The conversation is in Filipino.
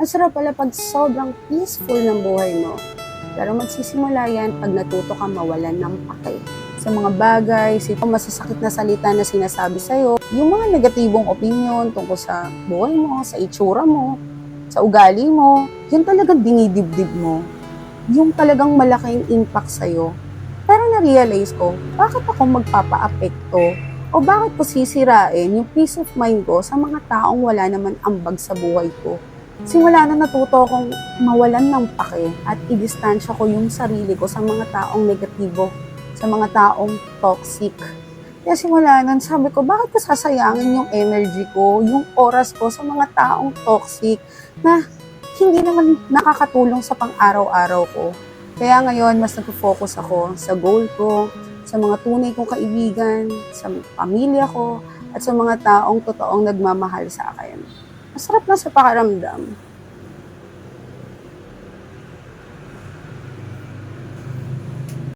Ang sarap pala pag sobrang peaceful ng buhay mo. Pero magsisimula yan pag natuto ka mawalan ng pake sa mga bagay, sa masasakit na salita na sinasabi sa'yo, yung mga negatibong opinion tungkol sa buhay mo, sa itsura mo, sa ugali mo, yun talagang dinidibdib mo. Yung talagang malaking impact sa'yo. Pero na-realize ko, bakit ako magpapa-apekto o bakit ko sisirain yung peace of mind ko sa mga taong wala naman ambag sa buhay ko? Simula na natuto akong mawalan ng pake at i-distansya ko yung sarili ko sa mga taong negatibo, sa mga taong toxic. Kaya simula nun, sabi ko, bakit ko sasayangin yung energy ko, yung oras ko sa mga taong toxic na hindi naman nakakatulong sa pang-araw-araw ko. Kaya ngayon, mas nag-focus ako sa goal ko, sa mga tunay kong kaibigan, sa pamilya ko, at sa mga taong totoong nagmamahal sa akin. Masarap na sa pakiramdam.